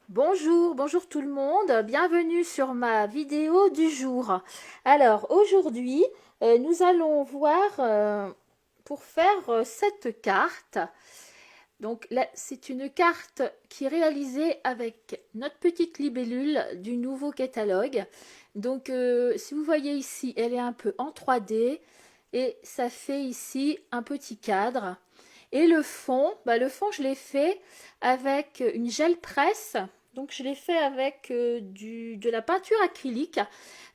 Bonjour tout le monde, bienvenue sur ma vidéo du jour. Alors aujourd'hui, nous allons voir pour faire cette carte. Donc là, c'est une carte qui est réalisée avec notre petite libellule du nouveau catalogue. Donc si vous voyez ici, elle est un peu en 3D et ça fait ici un petit cadre. Et le fond je l'ai fait avec une gel presse. Donc je l'ai fait avec de la peinture acrylique.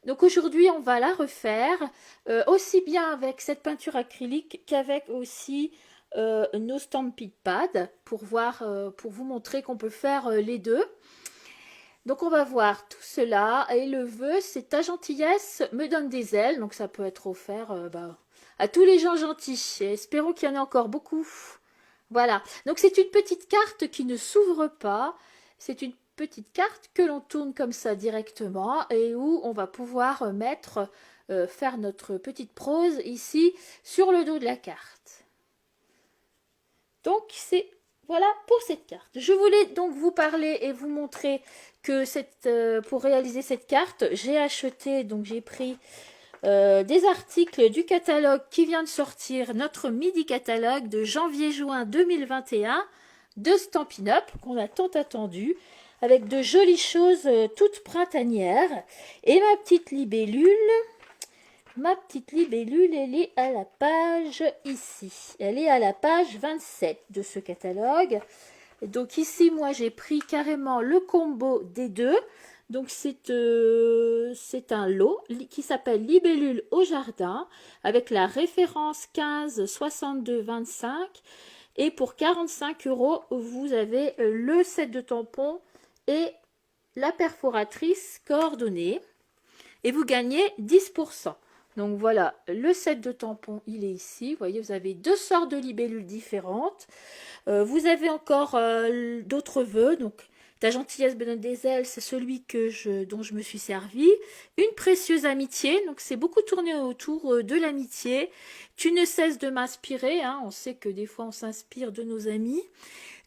Donc aujourd'hui on va la refaire aussi bien avec cette peinture acrylique qu'avec aussi nos Stampin' Pad pour vous montrer qu'on peut faire les deux. Donc on va voir tout cela et le vœu c'est ta gentillesse me donne des ailes. Donc ça peut être offert à tous les gens gentils. Et espérons qu'il y en ait encore beaucoup. Voilà, donc c'est une petite carte qui ne s'ouvre pas, c'est une petite carte que l'on tourne comme ça directement et où on va pouvoir faire notre petite prose ici sur le dos de la carte. Donc c'est voilà pour cette carte. Je voulais donc vous parler et vous montrer que pour réaliser cette carte, j'ai pris des articles du catalogue qui vient de sortir, notre midi catalogue de janvier-juin 2021 de Stampin' Up, qu'on a tant attendu, avec de jolies choses toutes printanières. Et ma petite libellule, elle est à la page ici. Elle est à la page 27 de ce catalogue. Donc ici, moi, j'ai pris carrément le combo des deux. Donc c'est un lot qui s'appelle Libellule au jardin avec la référence 15 62 25 et pour 45 €, vous avez le set de tampons et la perforatrice coordonnée et vous gagnez 10%. Donc voilà, le set de tampons, il est ici. Vous voyez, vous avez deux sortes de libellules différentes. Vous avez encore d'autres vœux. Donc, ta gentillesse me donne des ailes, c'est celui dont je me suis servi. Une précieuse amitié. Donc, c'est beaucoup tourné autour de l'amitié. Tu ne cesses de m'inspirer. Hein. On sait que des fois, on s'inspire de nos amis.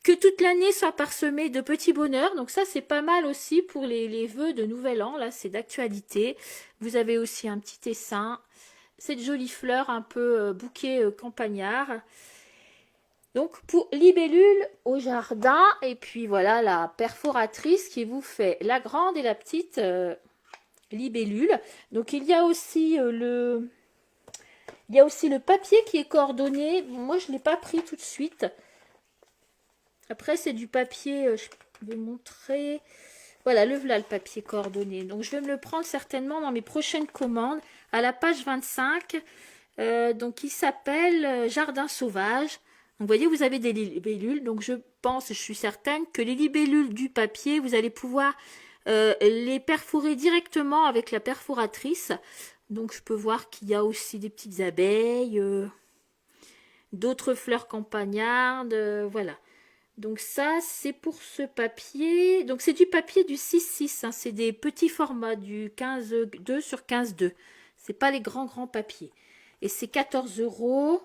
Que toute l'année soit parsemée de petits bonheurs. Donc ça, c'est pas mal aussi pour les vœux de Nouvel An. Là, c'est d'actualité. Vous avez aussi un petit essaim. Cette jolie fleur un peu bouquet campagnard. Donc pour libellule au jardin. Et puis voilà la perforatrice qui vous fait la grande et la petite libellule. Donc il y a aussi le papier qui est coordonné. Moi, je ne l'ai pas pris tout de suite. Après, c'est du papier, je vais montrer. Voilà, le papier coordonné. Donc, je vais me le prendre certainement dans mes prochaines commandes à la page 25. Donc, il s'appelle Jardin sauvage. Donc, vous voyez, vous avez des libellules. Donc, je suis certaine que les libellules du papier, vous allez pouvoir les perforer directement avec la perforatrice. Donc, je peux voir qu'il y a aussi des petites abeilles, d'autres fleurs campagnardes, voilà. Donc ça, c'est pour ce papier. Donc c'est du papier du 6-6. Hein. C'est des petits formats du 15-2 sur 15-2. C'est pas les grands papiers. Et c'est 14 €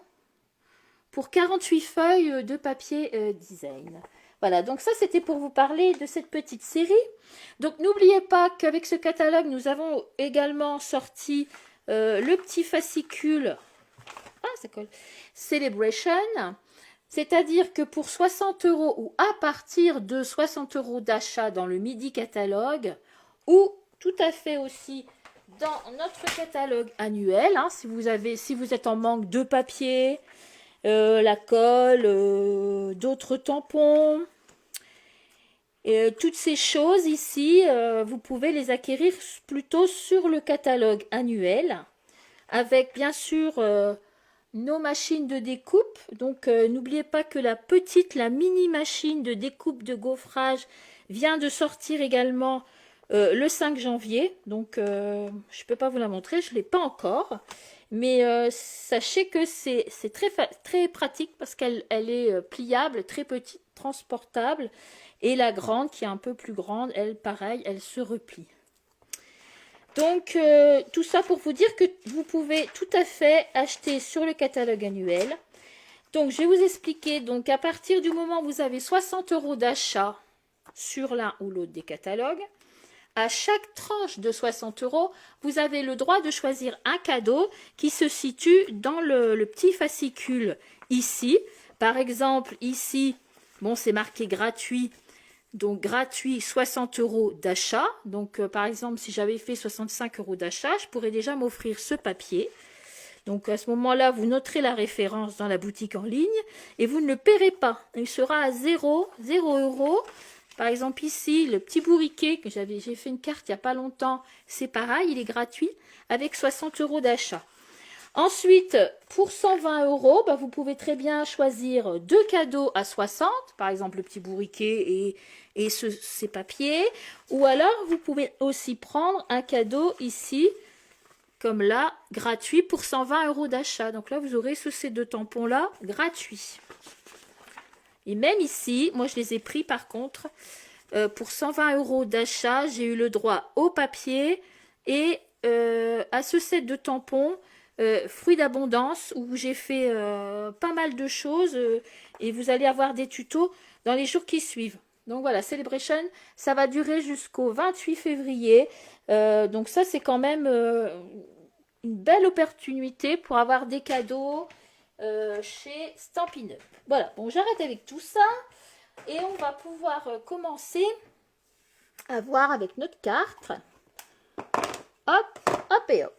pour 48 feuilles de papier design. Voilà, donc ça c'était pour vous parler de cette petite série. Donc n'oubliez pas qu'avec ce catalogue, nous avons également sorti le petit fascicule. Ah, ça colle. Celebration. C'est-à-dire que pour 60 € ou à partir de 60 € d'achat dans le midi catalogue ou tout à fait aussi dans notre catalogue annuel, hein, si vous êtes en manque de papier, la colle, d'autres tampons, toutes ces choses ici, vous pouvez les acquérir plutôt sur le catalogue annuel avec bien sûr nos machines de découpe. Donc n'oubliez pas que la mini machine de découpe de gaufrage vient de sortir également le 5 janvier. Donc je ne peux pas vous la montrer, je ne l'ai pas encore. Mais sachez que c'est très pratique parce qu'elle est pliable, très petite, transportable. Et la grande qui est un peu plus grande, elle pareil, elle se replie. Donc, tout ça pour vous dire que vous pouvez tout à fait acheter sur le catalogue annuel. Donc, je vais vous expliquer. Donc, à partir du moment où vous avez 60 € d'achat, sur l'un ou l'autre des catalogues. À chaque tranche de 60 €, vous avez le droit de choisir un cadeau qui se situe dans le petit fascicule ici. Par exemple, ici, bon, c'est marqué gratuit. Donc, gratuit, 60 € d'achat. Donc, par exemple, si j'avais fait 65 € d'achat, je pourrais déjà m'offrir ce papier. Donc, à ce moment-là, vous noterez la référence dans la boutique en ligne et vous ne le paierez pas. Il sera à 0 €. Par exemple, ici, le petit bourriquet que j'ai fait une carte il n'y a pas longtemps, c'est pareil, il est gratuit avec 60 € d'achat. Ensuite, pour 120 €, bah, vous pouvez très bien choisir deux cadeaux à 60, par exemple le petit bourriquet et ces papiers. Ou alors, vous pouvez aussi prendre un cadeau ici, comme là, gratuit pour 120 € d'achat. Donc là, vous aurez ces deux tampons-là gratuits. Et même ici, moi je les ai pris par contre, pour 120 € d'achat, j'ai eu le droit au papier et à ce set de tampons. Fruits d'abondance où j'ai fait pas mal de choses et vous allez avoir des tutos dans les jours qui suivent. Donc voilà, Celebration, ça va durer jusqu'au 28 février. Donc ça, c'est quand même une belle opportunité pour avoir des cadeaux chez Stampin' Up. Voilà, bon, j'arrête avec tout ça et on va pouvoir commencer à voir avec notre carte. Hop, hop et hop.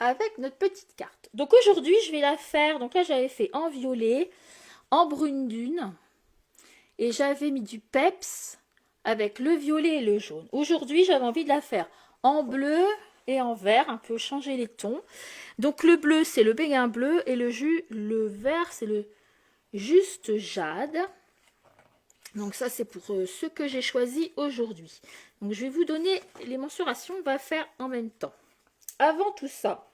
Avec notre petite carte. Donc aujourd'hui, je vais la faire. Donc là, j'avais fait en violet, en brune dune. Et j'avais mis du peps avec le violet et le jaune. Aujourd'hui, j'avais envie de la faire en bleu et en vert, un peu changer les tons. Donc le bleu, c'est le béguin bleu. Et le vert, c'est le juste jade. Donc ça, c'est pour ce que j'ai choisi aujourd'hui. Donc je vais vous donner les mensurations. On va faire en même temps. Avant tout ça,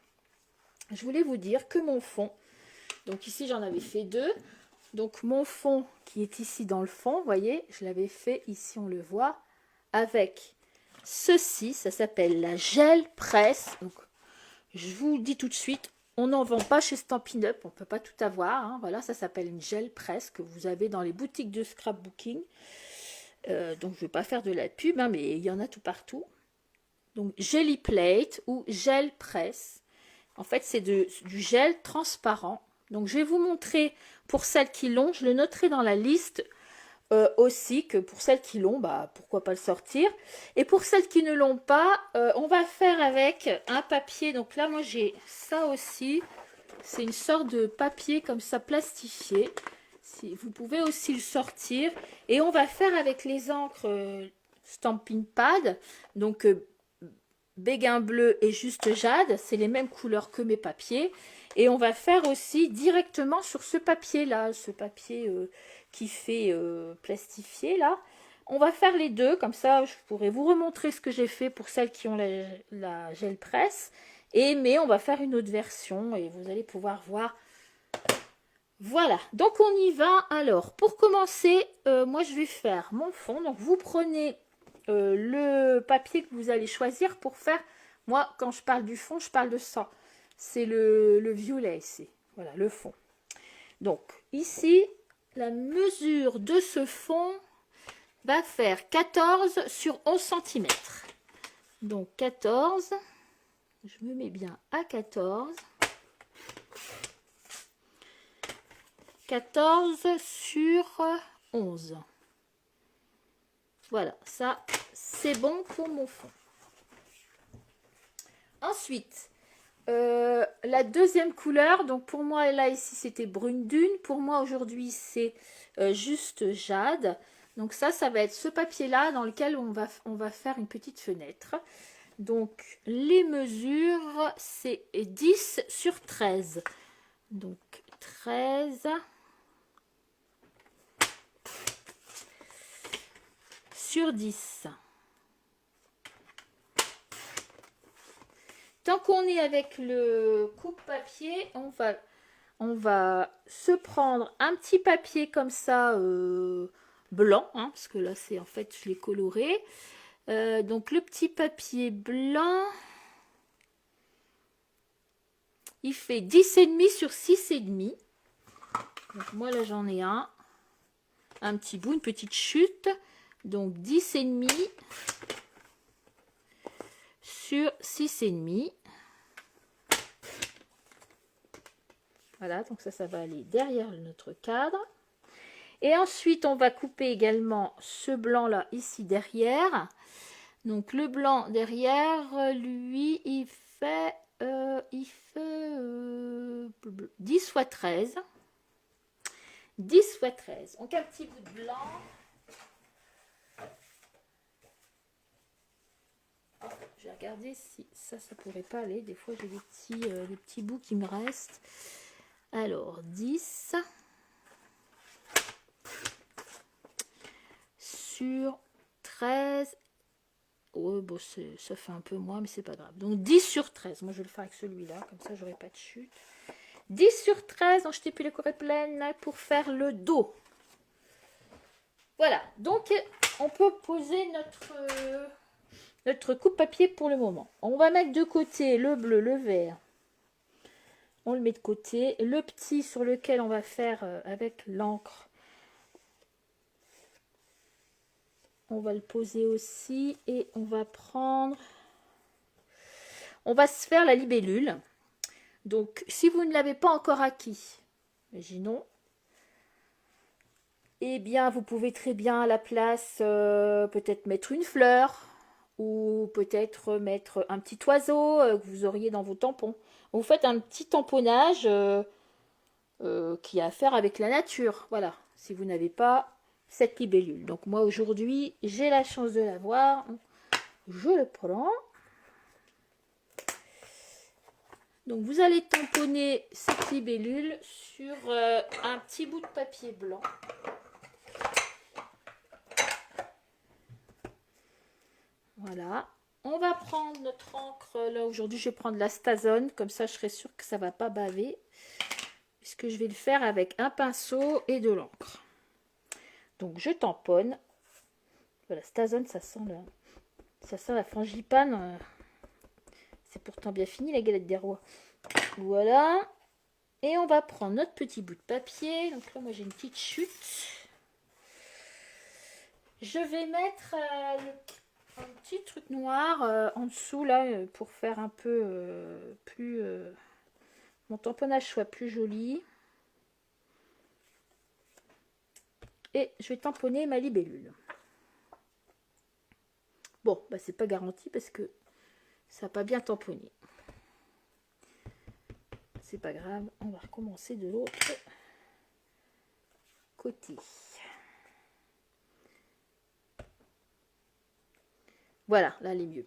je voulais vous dire que mon fond, donc ici j'en avais fait deux, donc mon fond qui est ici dans le fond, vous voyez, je l'avais fait, ici on le voit, avec ceci, ça s'appelle la gel presse. Donc je vous le dis tout de suite, on n'en vend pas chez Stampin' Up, on ne peut pas tout avoir, hein. Voilà, ça s'appelle une gel presse que vous avez dans les boutiques de scrapbooking. Donc je ne vais pas faire de la pub, hein, mais il y en a tout partout. Donc Jelly Plate ou gel presse. En fait, c'est du gel transparent. Donc, je vais vous montrer pour celles qui l'ont. Je le noterai dans la liste aussi que pour celles qui l'ont, bah, pourquoi pas le sortir. Et pour celles qui ne l'ont pas, on va faire avec un papier. Donc là, moi, j'ai ça aussi. C'est une sorte de papier comme ça plastifié. Si, vous pouvez aussi le sortir. Et on va faire avec les encres Stampin' Pad. Donc, béguin bleu et juste jade, c'est les mêmes couleurs que mes papiers. Et on va faire aussi directement sur ce papier là, ce papier qui fait plastifié là. On va faire les deux, comme ça je pourrais vous remontrer ce que j'ai fait pour celles qui ont la gel presse. Mais on va faire une autre version et vous allez pouvoir voir. Voilà, donc on y va. Alors pour commencer, moi je vais faire mon fond. Donc vous prenez le papier que vous allez choisir pour faire, moi quand je parle du fond, je parle de ça, c'est le violet ici, voilà le fond. Donc ici, la mesure de ce fond va faire 14 sur 11 cm. Donc 14, je me mets bien à 14. 14 sur 11. Voilà, ça c'est bon pour mon fond. Ensuite, la deuxième couleur, donc pour moi là ici c'était brune dune, pour moi aujourd'hui c'est juste jade. Donc ça va être ce papier là dans lequel on va faire une petite fenêtre. Donc les mesures c'est 10 sur 13. Donc 13 sur 10. Tant qu'on est avec le coupe-papier, on va se prendre un petit papier comme ça, blanc, hein, parce que là c'est en fait je l'ai coloré. Donc le petit papier blanc, il fait 10,5 sur 6,5. Donc moi là j'en ai un petit bout, une petite chute. Donc 10,5 sur 6,5. Voilà, donc ça va aller derrière notre cadre. Et ensuite, on va couper également ce blanc-là, ici, derrière. Donc, le blanc derrière, lui, il fait 10 fois 13. 10 fois 13. Donc, un petit bout de blanc. Je vais regarder si ça pourrait pas aller. Des fois, j'ai des petits bouts qui me restent. Alors, 10 sur 13. Ouais, bon, ça fait un peu moins, mais c'est pas grave. Donc, 10 sur 13. Moi, je vais le faire avec celui-là. Comme ça, j'aurai pas de chute. 10 sur 13. Donc, je t'ai plus les corées pleines là, pour faire le dos. Voilà. Donc, on peut poser notre coupe-papier pour le moment. On va mettre de côté le bleu, le vert. On le met de côté. Le petit sur lequel on va faire avec l'encre, on va le poser aussi. Et on va prendre... On va se faire la libellule. Donc, si vous ne l'avez pas encore acquis, imaginons, eh bien, vous pouvez très bien à la place peut-être mettre une fleur ou peut-être mettre un petit oiseau que vous auriez dans vos tampons. Vous faites un petit tamponnage qui a à faire avec la nature. Voilà, si vous n'avez pas cette libellule. Donc moi aujourd'hui, j'ai la chance de l'avoir. Je le prends. Donc vous allez tamponner cette libellule sur un petit bout de papier blanc. Voilà. On va prendre notre encre. Là aujourd'hui, je vais prendre la Stazone. Comme ça, je serai sûre que ça ne va pas baver. Puisque je vais le faire avec un pinceau et de l'encre. Donc je tamponne. Voilà, Stazone, ça sent la frangipane. C'est pourtant bien fini la galette des rois. Voilà. Et on va prendre notre petit bout de papier. Donc là, moi j'ai une petite chute. Je vais mettre un petit truc noir en dessous là pour faire un peu plus... mon tamponnage soit plus joli. Et je vais tamponner ma libellule. Bon, bah c'est pas garanti parce que ça n'a pas bien tamponné. C'est pas grave, on va recommencer de l'autre côté. Voilà, là elle est mieux.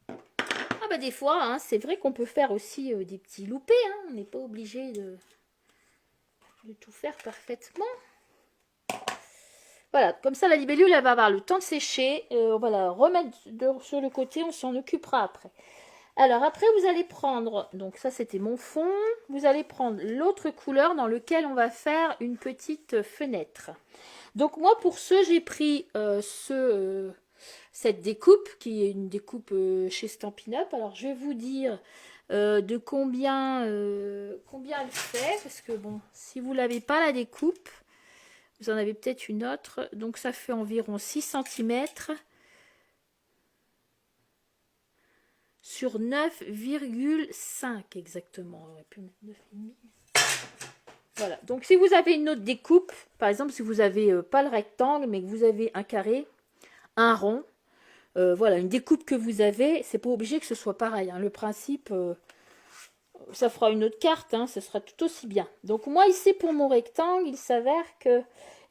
Ah bah des fois, hein, c'est vrai qu'on peut faire aussi des petits loupés. Hein, on n'est pas obligé de tout faire parfaitement. Voilà, comme ça la libellule elle va avoir le temps de sécher. On va la remettre sur le côté, on s'en occupera après. Alors après vous allez prendre, donc ça c'était mon fond, vous allez prendre l'autre couleur dans lequel on va faire une petite fenêtre. Donc moi pour ce j'ai pris cette découpe qui est une découpe chez Stampin' Up. Alors je vais vous dire de combien elle fait, parce que bon, si vous l'avez pas la découpe, vous en avez peut-être une autre, donc ça fait environ 6 cm sur 9,5 exactement. On aurait pu mettre 9,5. Voilà, donc si vous avez une autre découpe, par exemple si vous n'avez pas le rectangle, mais que vous avez un carré, un rond, voilà, une découpe que vous avez, c'est pas obligé que ce soit pareil. Hein. Le principe, ça fera une autre carte, hein, ce sera tout aussi bien. Donc moi ici pour mon rectangle, il s'avère que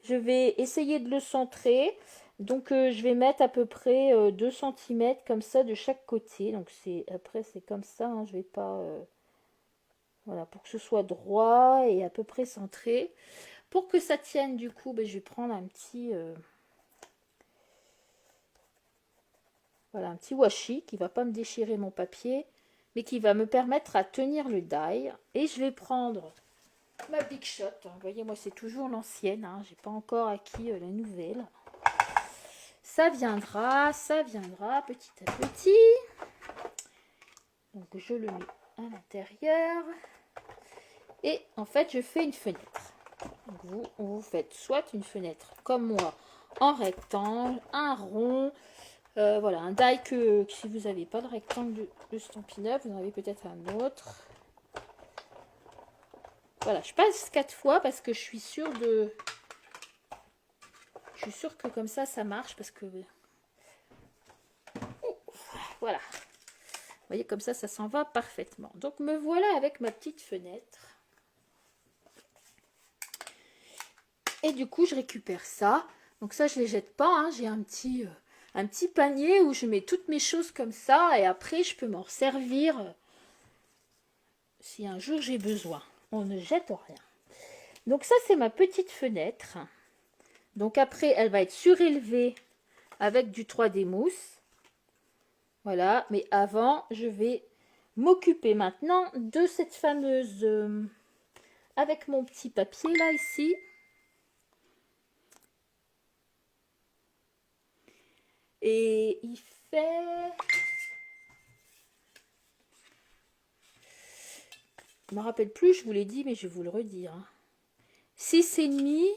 je vais essayer de le centrer. Donc je vais mettre à peu près 2 cm comme ça de chaque côté. Donc après c'est comme ça, hein, je vais pas... voilà, pour que ce soit droit et à peu près centré. Pour que ça tienne du coup, ben, je vais prendre un petit... voilà, un petit washi qui va pas me déchirer mon papier, mais qui va me permettre à tenir le die. Et je vais prendre ma Big Shot. Vous voyez, moi c'est toujours l'ancienne, hein, j'ai pas encore acquis la nouvelle. Ça viendra petit à petit. Donc je le mets à l'intérieur. Et en fait, je fais une fenêtre. Donc vous faites soit une fenêtre comme moi en rectangle, un rond. Voilà, un die que si vous n'avez pas le rectangle de Stampin' Up, vous en avez peut-être un autre. Voilà, je passe 4 fois parce que je suis sûre de... Je suis sûre que comme ça marche parce que... Voilà. Vous voyez, comme ça s'en va parfaitement. Donc, me voilà avec ma petite fenêtre. Et du coup, je récupère ça. Donc ça, je ne les jette pas. Hein. J'ai un petit panier où je mets toutes mes choses comme ça. Et après, je peux m'en servir si un jour j'ai besoin. On ne jette rien. Donc ça, c'est ma petite fenêtre. Donc après, elle va être surélevée avec du 3D mousse. Voilà. Mais avant, je vais m'occuper maintenant de cette fameuse... avec mon petit papier là, ici. Et il fait... Je ne me rappelle plus, je vous l'ai dit, mais je vais vous le redire. 6,5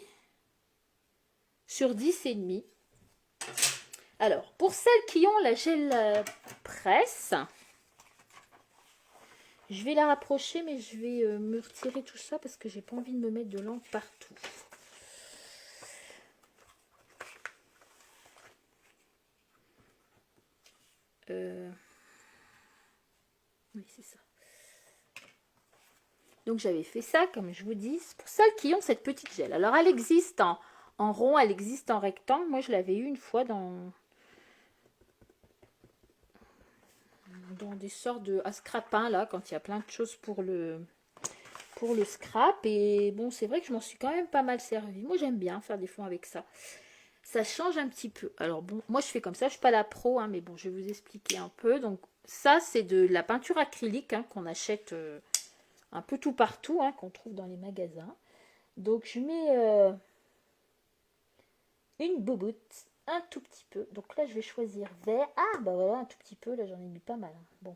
sur 10,5. Alors, pour celles qui ont la gel presse, je vais la rapprocher, mais je vais me retirer tout ça parce que j'ai pas envie de me mettre de l'encre partout. Oui, c'est ça. Donc j'avais fait ça, comme je vous dis, pour celles qui ont cette petite gel. Alors elle existe en rond, elle existe en rectangle. Moi je l'avais eu une fois dans des sortes de à scrapin là, quand il y a plein de choses pour le scrap. Et bon, c'est vrai que je m'en suis quand même pas mal servi. Moi j'aime bien faire des fonds avec ça. Ça change un petit peu. Alors bon, moi je fais comme ça, je suis pas la pro, hein, mais bon, je vais vous expliquer un peu. Donc ça c'est de la peinture acrylique hein, qu'on achète un peu tout partout, hein, qu'on trouve dans les magasins. Donc je mets une bouboute, un tout petit peu. Donc là je vais choisir vert. Ah bah voilà, un tout petit peu, là j'en ai mis pas mal. Hein. Bon,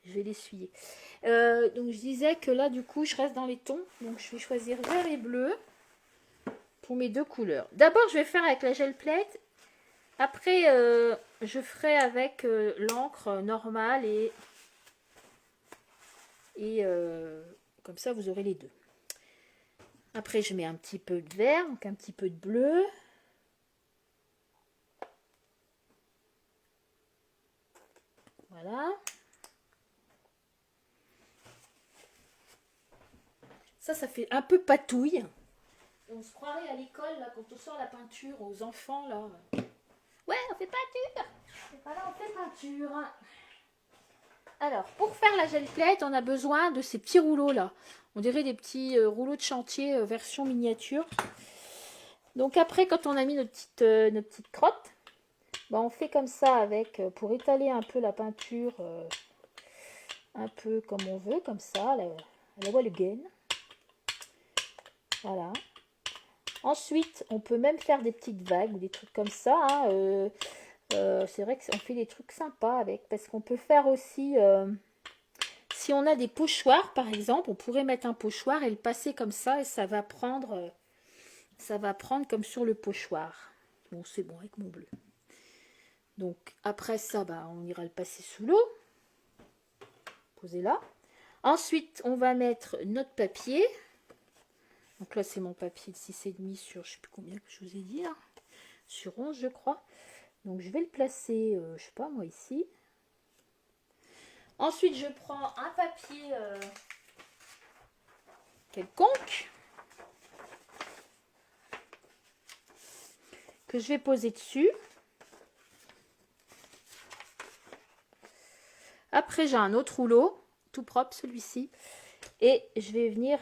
je vais l'essuyer. Donc je disais que là du coup je reste dans les tons. Donc je vais choisir vert et bleu pour mes deux couleurs. D'abord je vais faire avec la gel plate. Après je ferai avec l'encre normale et comme ça vous aurez les deux. Après je mets un petit peu de vert, donc un petit peu de bleu. Voilà. Ça fait un peu patouille. On se croirait à l'école, là, quand on sort la peinture aux enfants, là. Ouais, on fait peinture. Et voilà, on fait peinture. Alors, pour faire la gel plate, on a besoin de ces petits rouleaux, là. On dirait des petits rouleaux de chantier version miniature. Donc après, quand on a mis nos petites crottes, bah, on fait comme ça avec, pour étaler un peu la peinture, un peu comme on veut, comme ça, à la voile gaine. Voilà. Ensuite, on peut même faire des petites vagues ou des trucs comme ça. Hein. C'est vrai qu'on fait des trucs sympas avec. Parce qu'on peut faire aussi... si on a des pochoirs, par exemple, on pourrait mettre un pochoir et le passer comme ça. Et ça va prendre comme sur le pochoir. Bon, c'est bon avec mon bleu. Donc, après ça, bah, on ira le passer sous l'eau. Poser là. Ensuite, on va mettre notre papier. Donc là, c'est mon papier de 6,5 sur, je ne sais plus combien que je vous ai dit, là. Sur 11, je crois. Donc, je vais le placer, je sais pas, moi, ici. Ensuite, je prends un papier quelconque que je vais poser dessus. Après, j'ai un autre rouleau, tout propre, celui-ci. Et je vais venir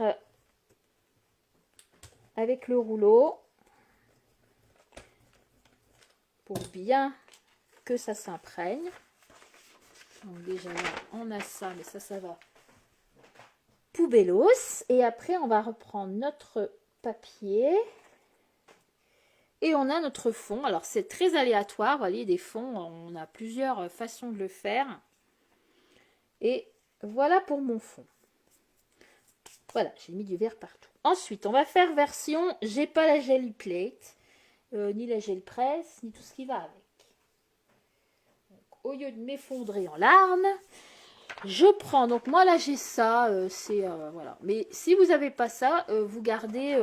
avec le rouleau pour bien que ça s'imprègne. Donc déjà là, on a ça, mais ça va poubellos. Et après, on va reprendre notre papier. Et on a notre fond. Alors, c'est très aléatoire. Vous voyez, des fonds, on a plusieurs façons de le faire. Et voilà pour mon fond. Voilà, j'ai mis du vert partout. Ensuite, on va faire version, j'ai pas la gel plate. ni la gel presse, ni tout ce qui va avec. Donc, au lieu de m'effondrer en larmes, je prends, donc moi là j'ai ça, voilà. Mais si vous n'avez pas ça, vous gardez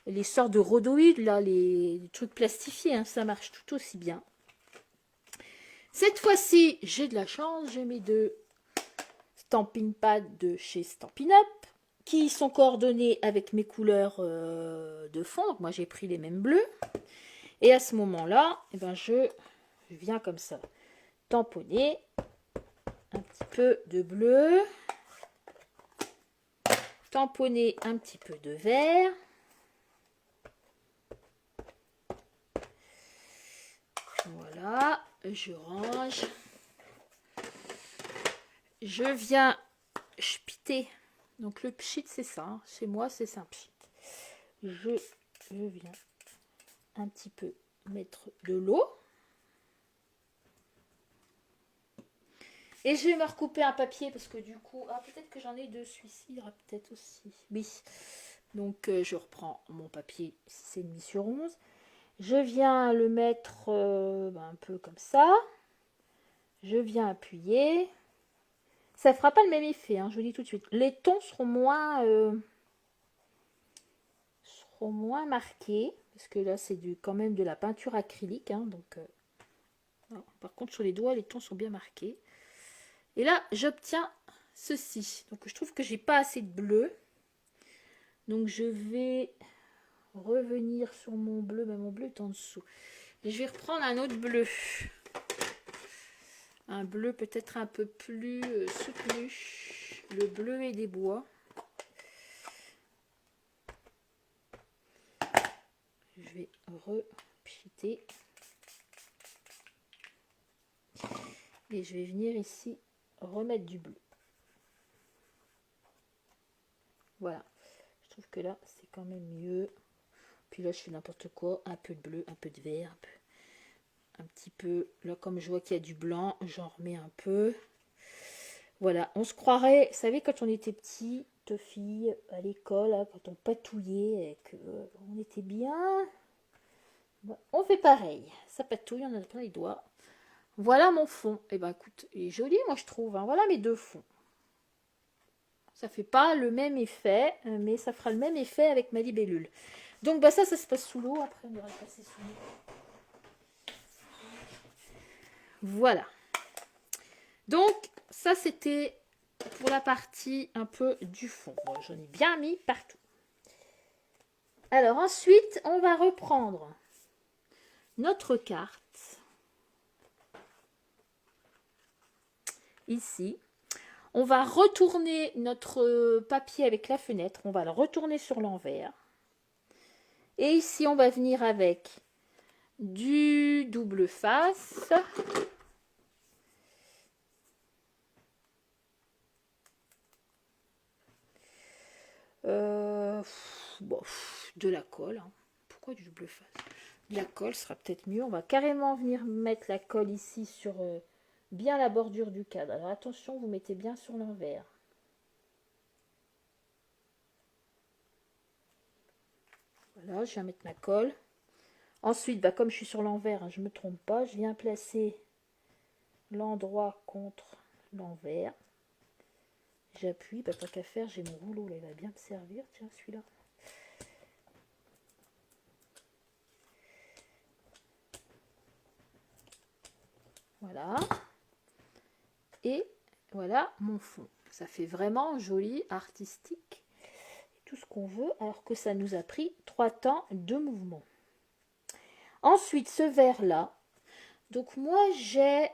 les sortes de rhodoïdes, là, les trucs plastifiés, hein, ça marche tout aussi bien. Cette fois-ci, j'ai de la chance, j'ai mes 2 Stampin' Pad de chez Stampin' Up, qui sont coordonnés avec mes couleurs de fond. Donc moi j'ai pris les mêmes bleus. Et à ce moment-là, eh ben, je viens comme ça tamponner un petit peu de bleu, tamponner un petit peu de vert. Voilà, je range. Je viens pchiter. Donc le pchit c'est ça, hein. Chez moi c'est un pchit. Je viens un petit peu mettre de l'eau. Et je vais me recouper un papier parce que du coup, peut-être que j'en ai deux, celui-ci il y aura peut-être aussi. Oui. Donc je reprends mon papier 6,5 sur 11. Je viens le mettre un peu comme ça. Je viens appuyer. Ça ne fera pas le même effet, hein, je vous dis tout de suite. Les tons seront moins marqués. Parce que là, c'est quand même de la peinture acrylique. Hein, donc, par contre, sur les doigts, les tons sont bien marqués. Et là, j'obtiens ceci. Donc, je trouve que j'ai pas assez de bleu. Donc, je vais revenir sur mon bleu. Mais mon bleu est en dessous. Et je vais reprendre un autre bleu. Un bleu peut-être un peu plus soutenu. Le bleu et des bois. Je vais repchiter. Et je vais venir ici remettre du bleu. Voilà. Je trouve que là, c'est quand même mieux. Puis là, je fais n'importe quoi. Un peu de bleu, un peu de vert. Un petit peu. Là, comme je vois qu'il y a du blanc, j'en remets un peu. Voilà. On se croirait, vous savez, quand on était petit, filles, à l'école, hein, quand on patouillait et qu'on était bien. On fait pareil. Ça patouille, on a plein les doigts. Voilà mon fond. Et ben écoute, il est joli, moi je trouve. Hein. Voilà mes 2 fonds. Ça fait pas le même effet, mais ça fera le même effet avec ma libellule. Donc ça se passe sous l'eau. Après, on devrait passer sous l'eau. Voilà. Donc, ça, c'était pour la partie un peu du fond. Bon, j'en ai bien mis partout. Alors, ensuite, on va reprendre notre carte. Ici. On va retourner notre papier avec la fenêtre. On va le retourner sur l'envers. Et ici, on va venir avec du double face. De la colle. Hein. Pourquoi du double face? De la colle sera peut-être mieux. On va carrément venir mettre la colle ici sur bien la bordure du cadre. Alors attention, vous mettez bien sur l'envers. Voilà, je viens mettre ma colle. Ensuite, comme je suis sur l'envers, hein, je ne me trompe pas, je viens placer l'endroit contre l'envers. J'appuie, pas qu'à faire, j'ai mon rouleau là, il va bien me servir, tiens celui-là. Voilà. Et voilà mon fond. Ça fait vraiment joli, artistique, tout ce qu'on veut, alors que ça nous a pris 3 temps de mouvement. Ensuite, ce vert-là, donc moi j'ai...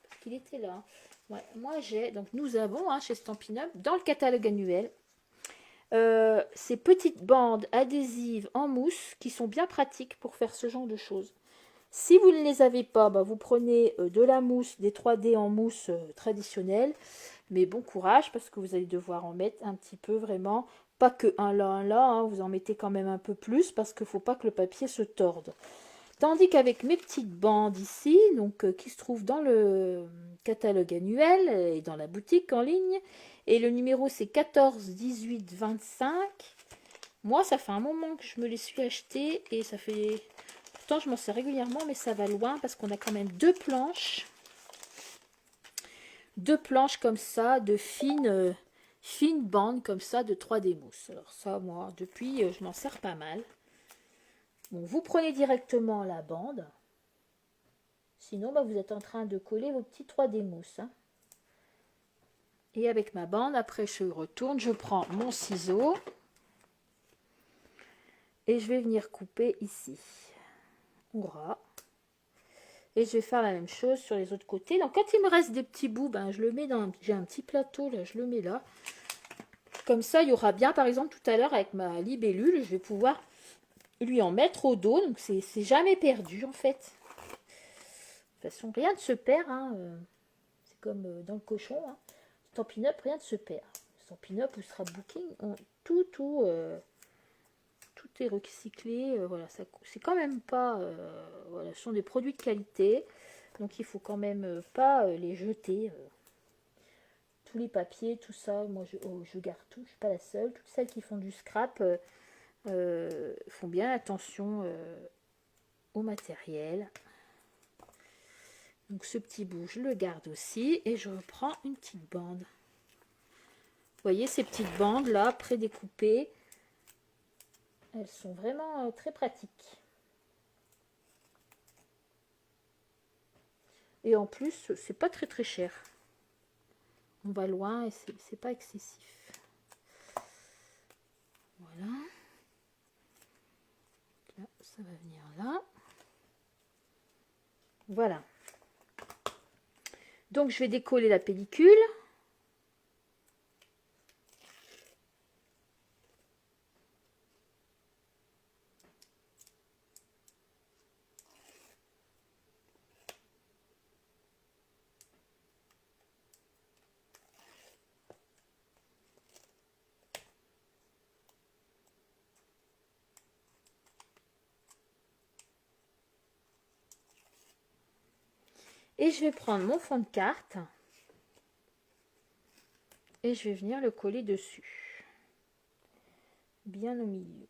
Parce qu'il était là. Ouais, moi j'ai... Donc nous avons chez Stampin' Up, dans le catalogue annuel, ces petites bandes adhésives en mousse qui sont bien pratiques pour faire ce genre de choses. Si vous ne les avez pas, vous prenez de la mousse, des 3D en mousse traditionnelle. Mais bon courage parce que vous allez devoir en mettre un petit peu vraiment. Pas que un là, hein, vous en mettez quand même un peu plus parce qu'il ne faut pas que le papier se torde. Tandis qu'avec mes petites bandes ici, donc qui se trouvent dans le catalogue annuel et dans la boutique en ligne, et le numéro c'est 14 18 25. Moi, ça fait un moment que je me les suis achetées et ça fait... Pourtant, je m'en sers régulièrement, mais ça va loin parce qu'on a quand même deux planches. Deux planches comme ça, de fines bandes comme ça, de 3D mousse. Alors ça, moi, depuis, je m'en sers pas mal. Bon, vous prenez directement la bande. Sinon, bah, vous êtes en train de coller vos petits 3D mousse. Hein. Et avec ma bande, après, je retourne, je prends mon ciseau. Et je vais venir couper ici. Hurrah. Et je vais faire la même chose sur les autres côtés. Donc quand il me reste des petits bouts, ben, je le mets dans... J'ai un petit plateau, là, je le mets là. Comme ça, il y aura bien, par exemple, tout à l'heure, avec ma libellule, je vais pouvoir lui en mettre au dos. Donc c'est jamais perdu, en fait. De toute façon, rien ne se perd. Hein. C'est comme dans le cochon. Hein. Stampin' Up, rien ne se perd. Stampin' Up ou Scrapbooking, tout est recyclé, voilà, c'est quand même pas, voilà, ce sont des produits de qualité, donc il faut quand même pas les jeter, tous les papiers, tout ça, moi je garde tout, je suis pas la seule, toutes celles qui font du scrap font bien attention au matériel. Donc ce petit bout, je le garde aussi, et je reprends une petite bande. Vous voyez ces petites bandes là, prédécoupées, elles sont vraiment très pratiques. Et en plus, c'est pas très cher. On va loin et c'est pas excessif. Voilà. Là, ça va venir là. Voilà. Donc, je vais décoller la pellicule. Et je vais prendre mon fond de carte et je vais venir le coller dessus, bien au milieu.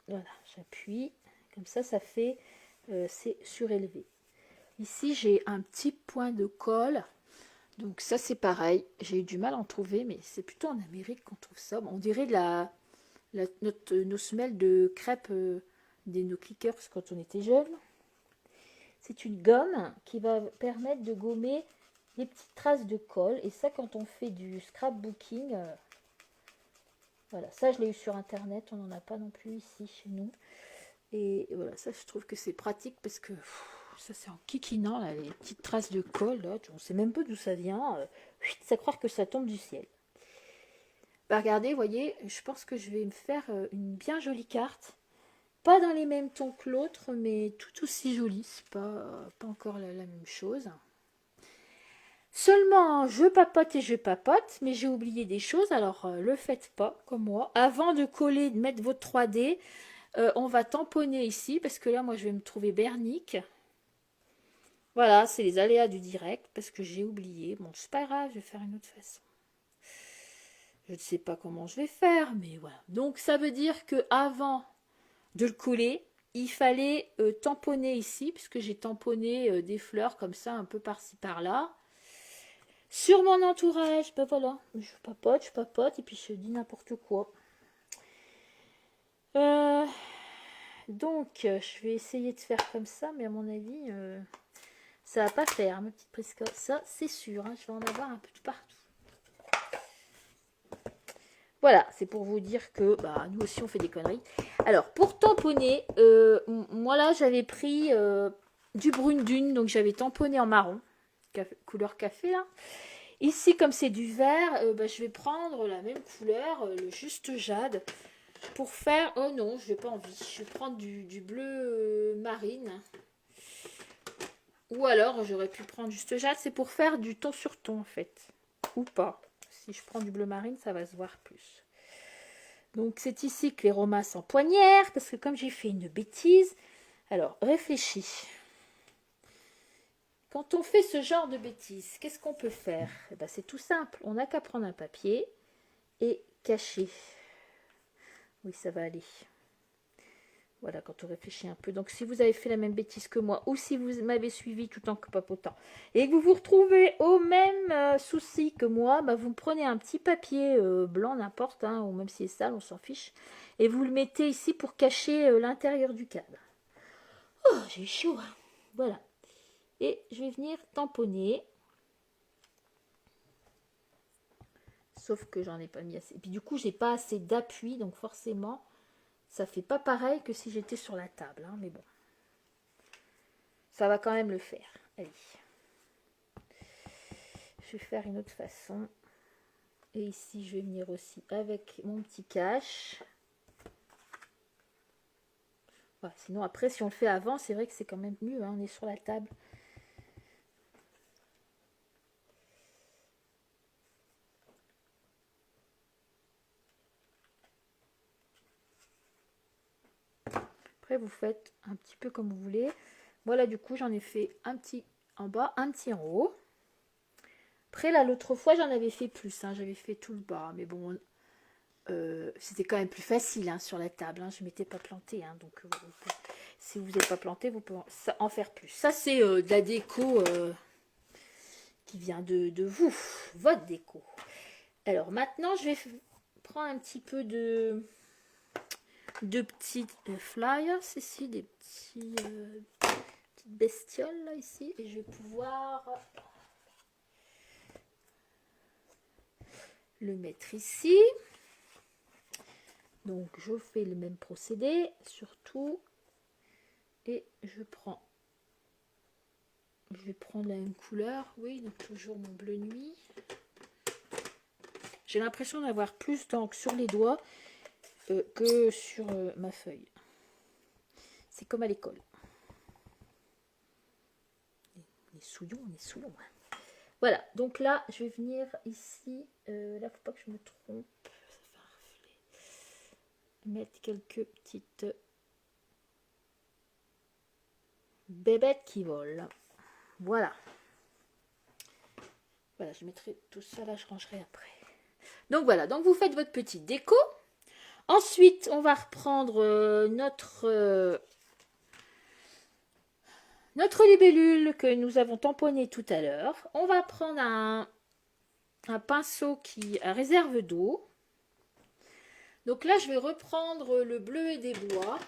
Voilà, j'appuie, comme ça fait, c'est surélevé. Ici, j'ai un petit point de colle, donc ça c'est pareil, j'ai eu du mal à en trouver, mais c'est plutôt en Amérique qu'on trouve ça. Bon, on dirait nos semelles de crêpes, nos clickers quand on était jeunes. C'est une gomme qui va permettre de gommer les petites traces de colle. Et ça, quand on fait du scrapbooking, voilà, ça je l'ai eu sur internet, on n'en a pas non plus ici chez nous. Et voilà, ça je trouve que c'est pratique parce que ça c'est en kikinant, là, les petites traces de colle, là, on ne sait même pas d'où ça vient. Ça croire que ça tombe du ciel. Bah regardez, vous voyez, je pense que je vais me faire une bien jolie carte. Pas dans les mêmes tons que l'autre, mais tout aussi jolie. C'est pas encore la même chose. Seulement, je papote et je papote, mais j'ai oublié des choses, alors le faites pas comme moi. Avant de coller, de mettre votre 3D, on va tamponner ici, parce que là, moi, je vais me trouver bernique. Voilà, c'est les aléas du direct, parce que j'ai oublié. Bon, c'est pas grave, je vais faire une autre façon. Je ne sais pas comment je vais faire, mais voilà. Donc, ça veut dire que avant de le coller, il fallait tamponner ici, puisque j'ai tamponné des fleurs comme ça, un peu par-ci par-là. Sur mon entourage, ben voilà, je papote, et puis je dis n'importe quoi. Donc, je vais essayer de faire comme ça, mais à mon avis, ça va pas faire, ma petite Prisca. Ça, c'est sûr, hein, je vais en avoir un peu de partout. Voilà, c'est pour vous dire que bah, nous aussi, on fait des conneries. Alors, pour tamponner, moi là, j'avais pris du brune dune, donc j'avais tamponné en marron, couleur café là. Ici, comme c'est du vert, bah, je vais prendre la même couleur, le juste jade, pour faire... Oh non, je n'ai pas envie. Je vais prendre du bleu marine. Ou alors, j'aurais pu prendre juste jade. C'est pour faire du ton sur ton, en fait. Ou pas. Si je prends du bleu marine, ça va se voir plus. Donc, c'est ici que les romas en poignère, parce que comme j'ai fait une bêtise... Alors, réfléchis. Quand on fait ce genre de bêtises, qu'est-ce qu'on peut faire? Eh ben, c'est tout simple. On n'a qu'à prendre un papier et cacher. Oui, ça va aller. Voilà, quand on réfléchit un peu. Donc, si vous avez fait la même bêtise que moi, ou si vous m'avez suivi tout en papotant, et que vous vous retrouvez au même souci que moi, bah, vous prenez un petit papier blanc, n'importe, hein, ou même si c'est sale, on s'en fiche, et vous le mettez ici pour cacher l'intérieur du cadre. Oh, j'ai chaud. Hein. Voilà. Et je vais venir tamponner. Sauf que j'en ai pas mis assez. Et puis du coup, j'ai pas assez d'appui, donc forcément, ça fait pas pareil que si j'étais sur la table. Hein, mais bon. Ça va quand même le faire. Allez. Je vais faire une autre façon. Et ici, je vais venir aussi avec mon petit cache. Voilà, sinon, après, si on le fait avant, c'est vrai que c'est quand même mieux. Hein, on est sur la table. Après, vous faites un petit peu comme vous voulez. Voilà, du coup, j'en ai fait un petit en bas, un petit en haut. Après, là, l'autre fois, j'en avais fait plus. Hein, j'avais fait tout le bas. Mais bon, c'était quand même plus facile hein, sur la table. Hein, je ne m'étais pas plantée. Hein, donc, si vous n'êtes pas planté, vous pouvez en faire plus. Ça, c'est de la déco qui vient de vous. Votre déco. Alors, maintenant, je vais prendre un petit peu de petits flyers ici, des petites bestioles là ici, et je vais pouvoir le mettre ici. Donc je fais le même procédé surtout, et je vais prendre la même couleur, oui, donc toujours mon bleu nuit. J'ai l'impression d'avoir plus d'encre sur les doigts que sur ma feuille. C'est comme à l'école. On est souillons, on est souillons. Voilà, donc là, je vais venir ici. Là, faut pas que je me trompe. Ça fait un reflet. Mettre quelques petites bébêtes qui volent. Voilà. Voilà, je mettrai tout ça là, je rangerai après. Donc voilà, donc vous faites votre petite déco. Ensuite, on va reprendre notre libellule que nous avons tamponné tout à l'heure. On va prendre un pinceau qui a réserve d'eau. Donc là, je vais reprendre le bleu et des bois.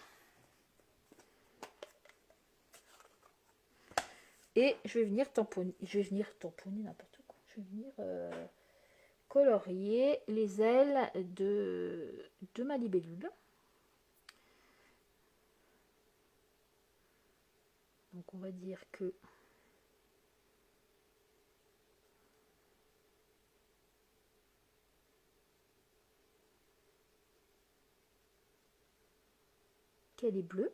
Et je vais venir tamponner, n'importe quoi. Je vais venir colorier les ailes de ma libellule. Donc on va dire que qu'elle est bleue.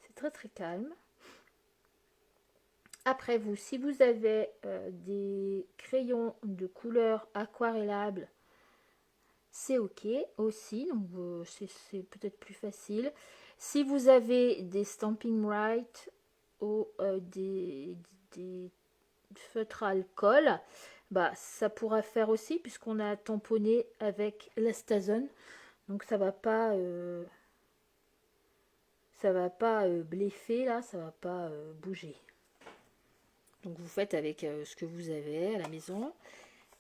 C'est très très calme. Après vous, si vous avez des crayons de couleur aquarellable, c'est ok aussi, donc c'est peut-être plus facile. Si vous avez des Stampin' Right ou des feutres à alcool, bah ça pourra faire aussi puisqu'on a tamponné avec l'Astazone, donc ça va pas bleffer là, ça va pas bouger. Donc vous faites avec ce que vous avez à la maison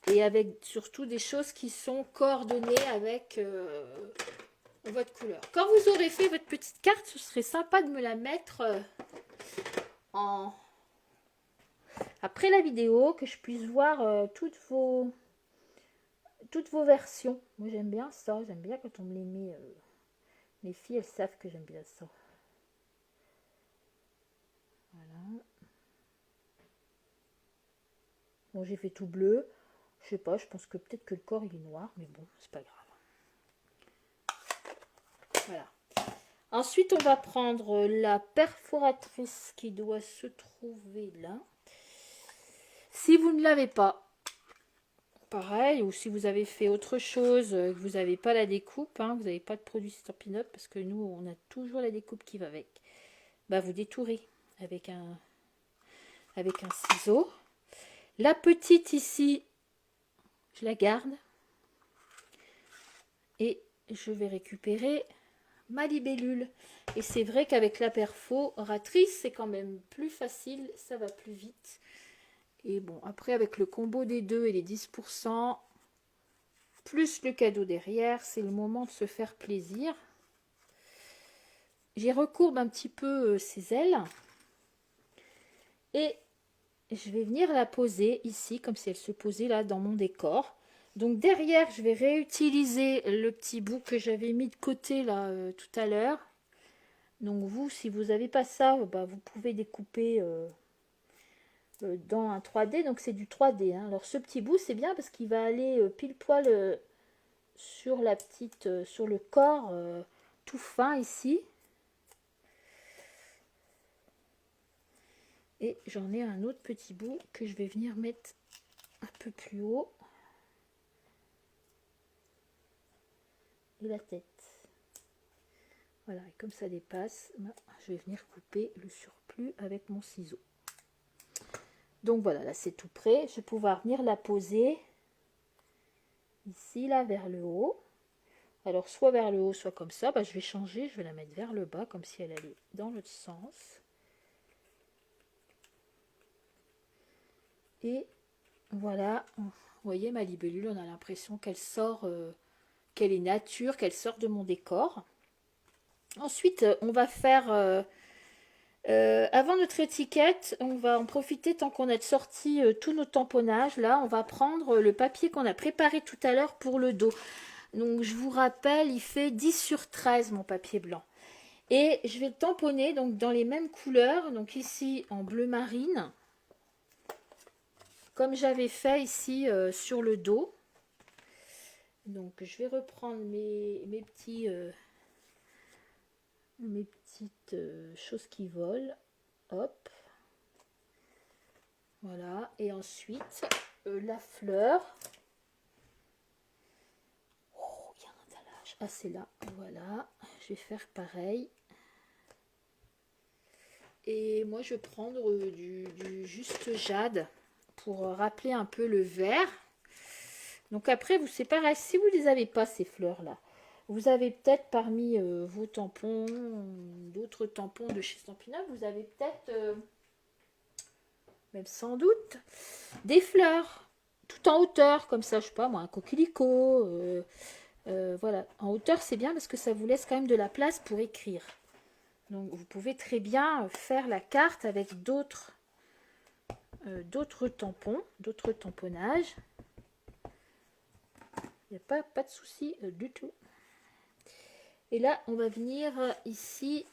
et avec surtout des choses qui sont coordonnées avec votre couleur. Quand vous aurez fait votre petite carte, ce serait sympa de me la mettre après la vidéo, que je puisse voir toutes vos versions. Moi j'aime bien ça, j'aime bien quand on me les met. Mes filles elles savent que j'aime bien ça. Voilà. Bon, j'ai fait tout bleu. Je sais pas, je pense que peut-être que le corps il est noir, mais bon, c'est pas grave. Voilà. Ensuite, on va prendre la perforatrice qui doit se trouver là. Si vous ne l'avez pas, pareil, ou si vous avez fait autre chose, que vous n'avez pas la découpe, hein, vous n'avez pas de produit Stampin' Up, parce que nous, on a toujours la découpe qui va avec. Bah, vous détourez avec un ciseau. La petite ici, je la garde. Et je vais récupérer ma libellule. Et c'est vrai qu'avec la perforatrice, c'est quand même plus facile, ça va plus vite. Et bon, après avec le combo des deux et les 10%, plus le cadeau derrière, c'est le moment de se faire plaisir. J'y recourbe un petit peu ses ailes. Et je vais venir la poser ici, comme si elle se posait là dans mon décor. Donc derrière, je vais réutiliser le petit bout que j'avais mis de côté là tout à l'heure. Donc vous, si vous n'avez pas ça, bah, vous pouvez découper dans un 3D. Donc c'est du 3D. Hein. Alors ce petit bout, c'est bien parce qu'il va aller pile poil sur la petite, sur le corps tout fin ici. Et j'en ai un autre petit bout que je vais venir mettre un peu plus haut. Et la tête. Voilà, et comme ça dépasse, je vais venir couper le surplus avec mon ciseau. Donc voilà, là c'est tout prêt. Je vais pouvoir venir la poser ici, là, vers le haut. Alors, soit vers le haut, soit comme ça. Bah, je vais changer, je vais la mettre vers le bas, comme si elle allait dans l'autre sens. Et voilà, vous voyez ma libellule, on a l'impression qu'elle sort, qu'elle est nature, qu'elle sort de mon décor. Ensuite, on va faire... avant notre étiquette, on va en profiter tant qu'on a sorti tous nos tamponnages. Là, on va prendre le papier qu'on a préparé tout à l'heure pour le dos. Donc, je vous rappelle, il fait 10 sur 13 mon papier blanc. Et je vais le tamponner donc, dans les mêmes couleurs. Donc ici, en bleu marine. Comme j'avais fait ici sur le dos. Donc, je vais reprendre mes petites choses qui volent. Hop. Voilà. Et ensuite, la fleur. Oh, il y a un étalage. Ah, c'est là. Voilà. Je vais faire pareil. Et moi, je vais prendre du juste jade pour rappeler un peu le vert. Donc après, vous c'est pareil. Si vous ne les avez pas, ces fleurs-là, vous avez peut-être parmi vos tampons, d'autres tampons de chez Stampin' Up, vous avez peut-être, même sans doute, des fleurs tout en hauteur, comme ça, je sais pas moi, un coquelicot. Voilà, en hauteur, c'est bien parce que ça vous laisse quand même de la place pour écrire. Donc, vous pouvez très bien faire la carte avec d'autres tampons, d'autres tamponnages. Il n'y a pas de souci du tout. Et là, on va venir ici,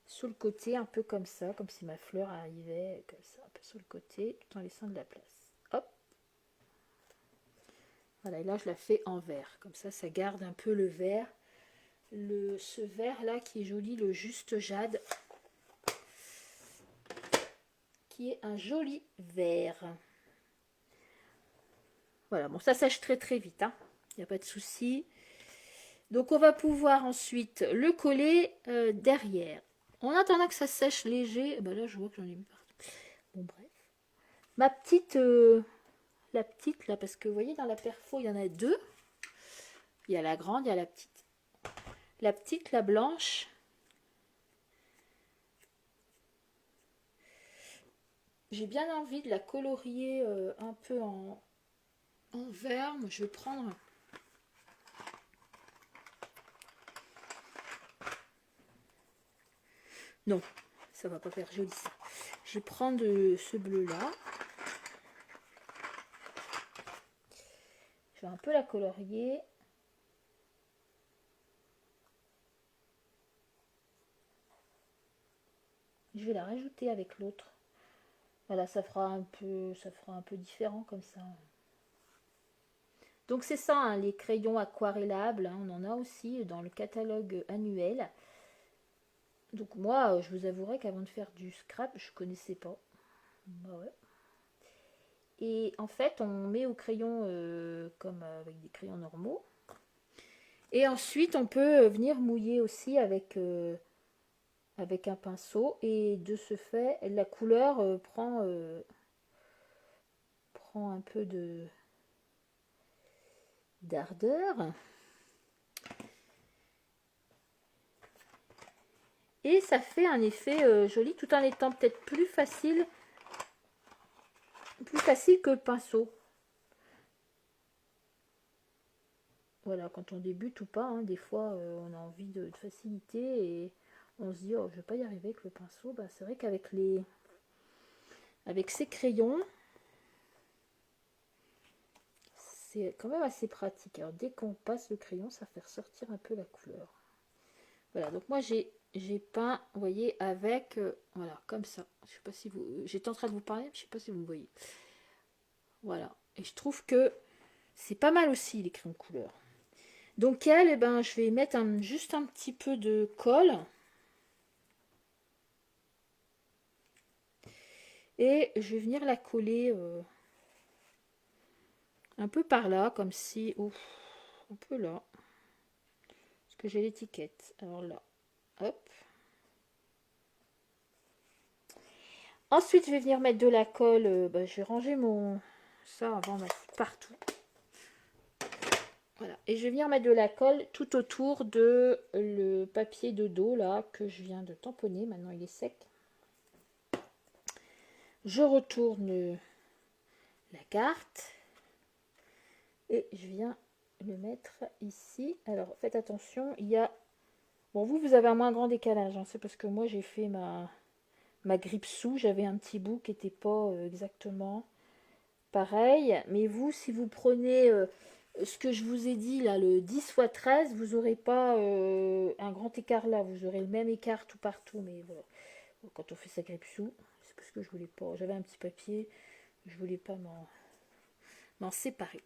sous le côté, un peu comme ça, comme si ma fleur arrivait comme ça, un peu sur le côté, tout en laissant de la place. Hop. Voilà, et là, je la fais en vert. Comme ça garde un peu le vert. Ce vert là qui est joli, le juste jade, qui est un joli vert. Voilà, bon, ça sèche très très vite, hein. Il n'y a pas de souci. Donc on va pouvoir ensuite le coller derrière. En attendant que ça sèche léger, ben là je vois que j'en ai mis partout. Bon bref. Ma petite, la petite là, parce que vous voyez dans la perfo il y en a deux. Il y a la grande, il y a la petite. La petite, la blanche. J'ai bien envie de la colorier un peu en vert. Moi, je vais prendre... Non, ça va pas faire joli ça. Je vais prendre ce bleu là. Je vais un peu la colorier. Je vais la rajouter avec l'autre. Voilà, ça fera un peu différent comme ça. Donc c'est ça, hein, les crayons aquarellables, hein, on en a aussi dans le catalogue annuel. Donc moi, je vous avouerai qu'avant de faire du scrap, je connaissais pas. Bah ouais. Et en fait, on met au crayon comme avec des crayons normaux. Et ensuite, on peut venir mouiller aussi avec un pinceau. Et de ce fait, la couleur prend un peu d'ardeur. Et ça fait un effet joli tout en étant peut-être plus facile que le pinceau. Voilà, quand on débute ou pas, hein, des fois on a envie de facilité et on se dit oh je vais pas y arriver avec le pinceau. Bah, c'est vrai qu'avec avec ces crayons, c'est quand même assez pratique. Alors dès qu'on passe le crayon, ça fait ressortir un peu la couleur. Voilà, donc moi j'ai peint, vous voyez, avec voilà, comme ça. Je sais pas si vous, j'étais en train de vous parler, je sais pas si vous me voyez. Voilà, et je trouve que c'est pas mal aussi les crayons couleur. Donc elle, eh ben, je vais mettre juste un petit peu de colle. Et je vais venir la coller un peu par là, comme si, un peu là. Parce que j'ai l'étiquette. Alors là, hop. Ensuite, je vais venir mettre de la colle. Je vais ranger ça avant partout. Voilà. Et je vais venir mettre de la colle tout autour de le papier de dos là que je viens de tamponner. Maintenant, il est sec. Je retourne la carte et je viens le mettre ici. Alors, faites attention, il y a... Bon, vous avez un moins grand décalage. Hein. C'est parce que moi, j'ai fait ma grippe sous. J'avais un petit bout qui n'était pas exactement pareil. Mais vous, si vous prenez ce que je vous ai dit, là, le 10 x 13, vous n'aurez pas un grand écart là. Vous aurez le même écart tout partout. Mais voilà, quand on fait sa grippe sous, c'est parce que je voulais pas... J'avais un petit papier, je voulais pas m'en séparer.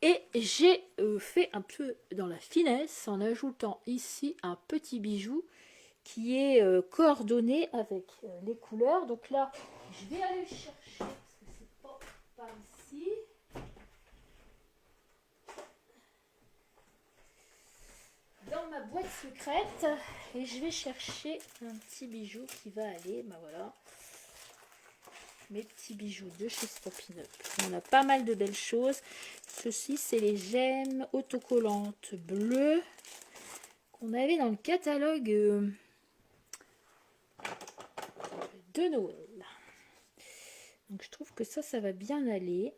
Et j'ai fait un peu dans la finesse en ajoutant ici un petit bijou qui est coordonné avec les couleurs. Donc là, je vais aller le chercher parce que c'est pas par ici. Dans ma boîte secrète, et je vais chercher un petit bijou qui va aller, ben voilà, mes petits bijoux de chez Stampin' Up. On a pas mal de belles choses. Ceci, c'est les gemmes autocollantes bleues qu'on avait dans le catalogue de Noël. Donc je trouve que ça va bien aller.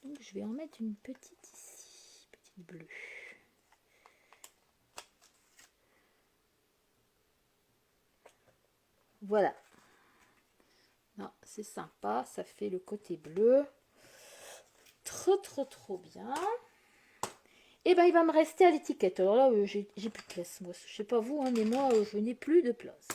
Donc je vais en mettre une petite ici, petite bleue. Voilà. C'est sympa, ça fait le côté bleu. Trop bien. Et ben il va me rester à l'étiquette. Alors là, j'ai plus de place. Moi, je sais pas vous, hein, mais moi, je n'ai plus de place.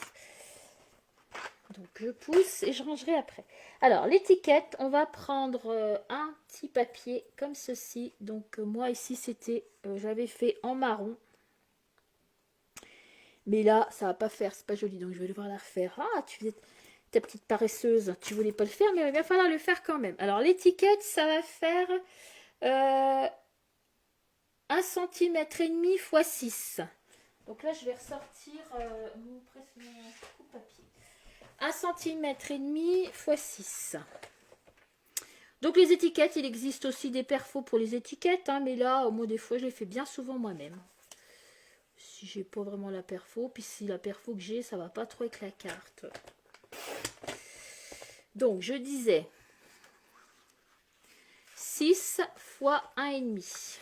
Donc je pousse et je rangerai après. Alors l'étiquette, on va prendre un petit papier comme ceci. Donc moi ici c'était, j'avais fait en marron. Mais là ça va pas faire, c'est pas joli. Donc je vais devoir la refaire. Ah, tu faisais ta petite paresseuse, tu voulais pas le faire, mais il va falloir le faire quand même. Alors l'étiquette, ça va faire 1,5 cm x 6. Donc là je vais ressortir presque mon coupe-papier. 1,5 cm x 6. Donc les étiquettes, il existe aussi des perfos pour les étiquettes, hein, mais là, moi des fois, je les fais bien souvent moi-même. Si j'ai pas vraiment la perfo, puis si la perfo que j'ai, ça va pas trop avec la carte. Donc je disais 6 x 1,5.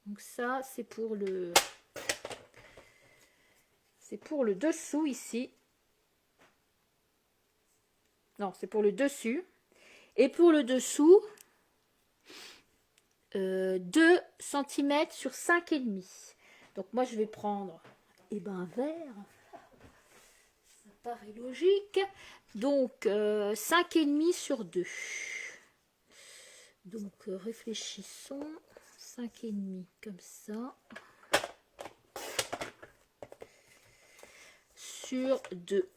Donc ça, c'est pour le dessous ici. Non, c'est pour le dessus. Et pour le dessous, 2 cm sur 5,5. Donc moi, je vais prendre un verre. Ça paraît logique. Donc 5,5 sur 2. Donc réfléchissons. 5,5 comme ça. Sur 2.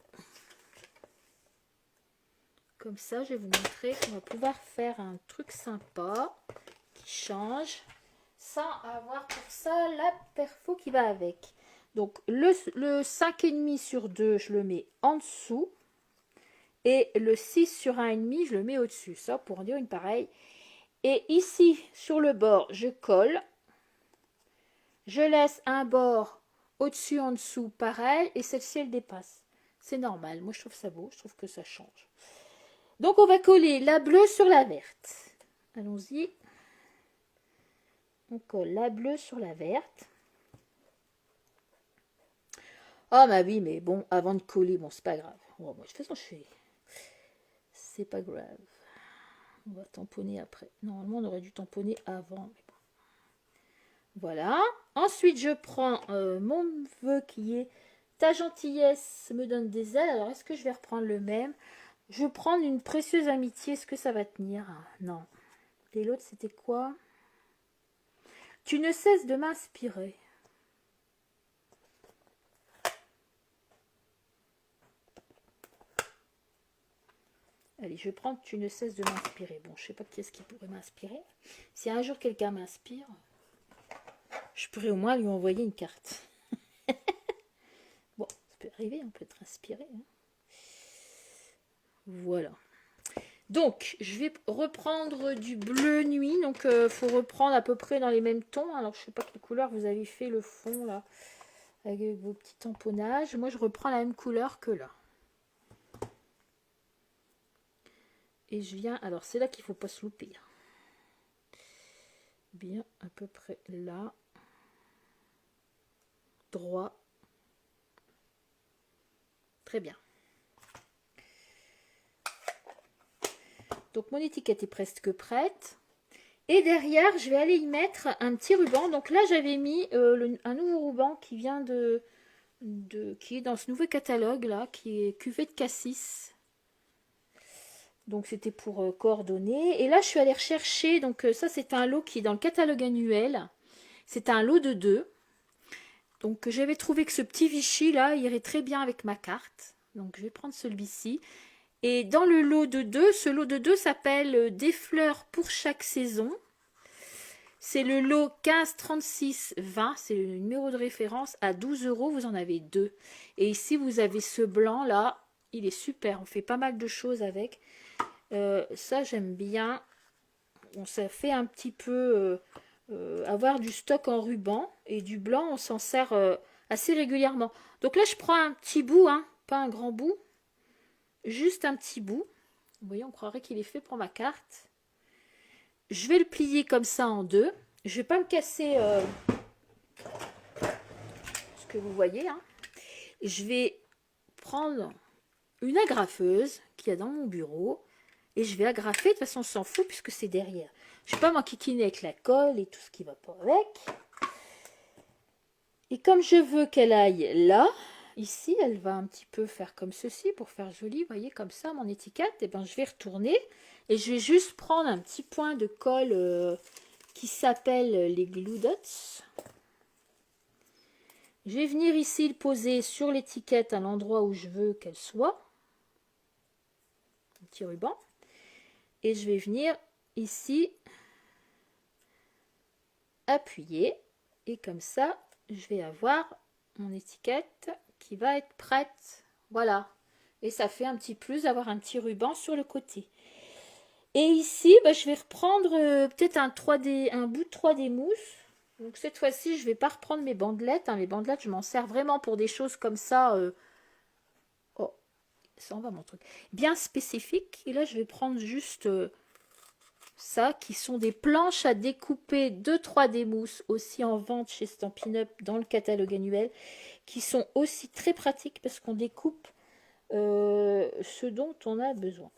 Comme ça, je vais vous montrer qu'on va pouvoir faire un truc sympa qui change sans avoir pour ça la perfo qui va avec. Donc le 5,5 sur 2, je le mets en dessous. Et le 6 sur 1,5, je le mets au-dessus. Ça, pour en dire une pareille. Et ici, sur le bord, je colle. Je laisse un bord au-dessus, en dessous, pareil. Et celle-ci, elle dépasse. C'est normal. Moi, je trouve ça beau. Je trouve que ça change. Donc, on va coller la bleue sur la verte. Allons-y. On colle la bleue sur la verte. Ah, bah oui, mais bon, avant de coller, bon, c'est pas grave. Bon, moi, de toute façon, je fais... C'est pas grave. On va tamponner après. Normalement, on aurait dû tamponner avant. Mais bon. Voilà. Ensuite, je prends mon vœu qui est ta gentillesse me donne des ailes. Alors, est-ce que je vais reprendre le même? Je vais prendre une précieuse amitié. Est-ce que ça va tenir? Non. Et l'autre, c'était quoi? Tu ne cesses de m'inspirer. Allez, je vais prendre tu ne cesses de m'inspirer. Bon, je sais pas qui est-ce qui pourrait m'inspirer. Si un jour quelqu'un m'inspire, je pourrais au moins lui envoyer une carte. Bon, ça peut arriver, on peut être inspiré. Hein. Voilà. Donc, je vais reprendre du bleu nuit. Donc, il faut reprendre à peu près dans les mêmes tons. Alors, je sais pas quelle couleur vous avez fait le fond, là, avec vos petits tamponnages. Moi, je reprends la même couleur que là. Et je viens... Alors, c'est là qu'il ne faut pas se louper. Bien, à peu près là. Droit. Très bien. Donc, mon étiquette est presque prête. Et derrière, je vais aller y mettre un petit ruban. Donc là, j'avais mis un nouveau ruban qui vient qui est dans ce nouveau catalogue là, qui est cuvée de cassis. Donc c'était pour coordonner. Et là, je suis allée rechercher. Donc ça, c'est un lot qui est dans le catalogue annuel. C'est un lot de 2. Donc j'avais trouvé que ce petit Vichy là irait très bien avec ma carte. Donc je vais prendre celui-ci. Et dans le lot de 2, ce lot de 2 s'appelle Des fleurs pour chaque saison. C'est le lot 15 36 20, c'est le numéro de référence. À 12 €, vous en avez 2. Et ici, vous avez ce blanc là, il est super. On fait pas mal de choses avec. Ça, j'aime bien. Bon, ça fait un petit peu avoir du stock en ruban. Et du blanc, on s'en sert assez régulièrement. Donc là, je prends un petit bout, hein, pas un grand bout. Juste un petit bout. Vous voyez, on croirait qu'il est fait pour ma carte. Je vais le plier comme ça en 2. Je vais pas me casser ce que vous voyez. Hein. Je vais prendre une agrafeuse qu'il y a dans mon bureau et je vais agrafer. De toute façon, on s'en fout puisque c'est derrière. Je ne vais pas m'enquiquiner avec la colle et tout ce qui va pas avec. Et comme je veux qu'elle aille là, ici, elle va un petit peu faire comme ceci pour faire joli. Vous voyez, comme ça, mon étiquette. Et ben, je vais retourner et je vais juste prendre un petit point de colle qui s'appelle les glue dots. Je vais venir ici le poser sur l'étiquette à l'endroit où je veux qu'elle soit. Un petit ruban. Et je vais venir ici appuyer. Et comme ça, je vais avoir mon étiquette qui va être prête. Voilà. Et ça fait un petit plus d'avoir un petit ruban sur le côté. Et ici, bah, je vais reprendre peut-être un bout de 3D mousse. Donc cette fois-ci, je ne vais pas reprendre mes bandelettes. Hein. Les bandelettes, je m'en sers vraiment pour des choses comme ça. Oh, ça en va mon truc. Bien spécifique. Et là, je vais prendre juste ça, qui sont des planches à découper de 3D mousse, aussi en vente chez Stampin' Up dans le catalogue annuel, qui sont aussi très pratiques parce qu'on découpe ce dont on a besoin.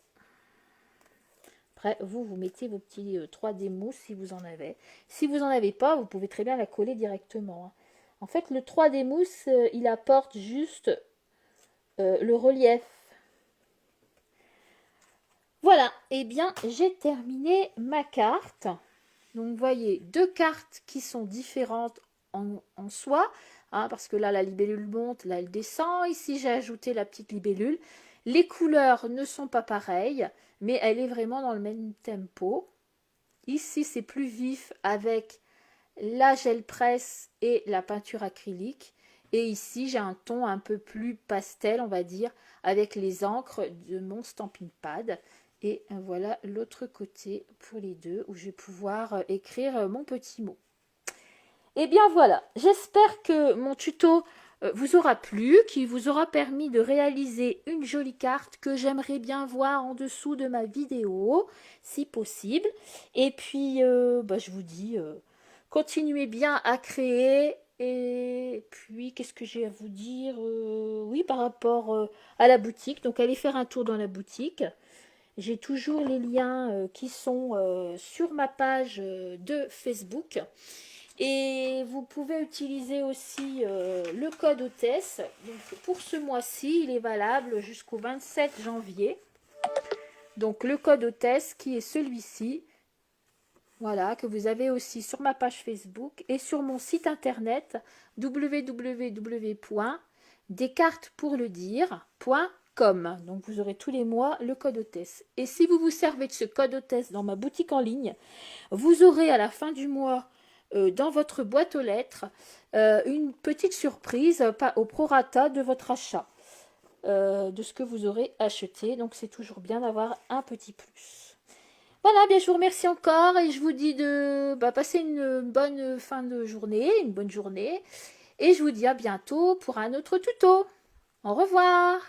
Après, vous mettez vos petits 3D mousse si vous en avez. Si vous n'en avez pas, vous pouvez très bien la coller directement. Hein. En fait, le 3D mousse, il apporte juste le relief. Voilà, et bien j'ai terminé ma carte. Donc vous voyez deux cartes qui sont différentes en soi, hein, parce que là la libellule monte, là elle descend. Ici j'ai ajouté la petite libellule. Les couleurs ne sont pas pareilles, mais elle est vraiment dans le même tempo. Ici c'est plus vif avec la gel presse et la peinture acrylique. Et ici j'ai un ton un peu plus pastel, on va dire, avec les encres de mon Stampin' Pad. Et voilà l'autre côté pour les deux où je vais pouvoir écrire mon petit mot. Et bien voilà, j'espère que mon tuto vous aura plu, qui vous aura permis de réaliser une jolie carte que j'aimerais bien voir en dessous de ma vidéo, si possible. Et puis, je vous dis, continuez bien à créer. Et puis, qu'est-ce que j'ai à vous dire? Oui, par rapport à la boutique. Donc, allez faire un tour dans la boutique. J'ai toujours les liens qui sont sur ma page de Facebook. Et vous pouvez utiliser aussi le code hôtesse. Donc, pour ce mois-ci, il est valable jusqu'au 27 janvier. Donc, le code hôtesse qui est celui-ci. Voilà, que vous avez aussi sur ma page Facebook et sur mon site internet www.descartespourledire.com. Donc vous aurez tous les mois le code hôtesse. Et si vous vous servez de ce code hôtesse dans ma boutique en ligne, vous aurez à la fin du mois dans votre boîte aux lettres une petite surprise au prorata de votre achat, de ce que vous aurez acheté. Donc c'est toujours bien d'avoir un petit plus. Voilà, bien je vous remercie encore et je vous dis de passer une bonne fin de journée, une bonne journée. Et je vous dis à bientôt pour un autre tuto. Au revoir!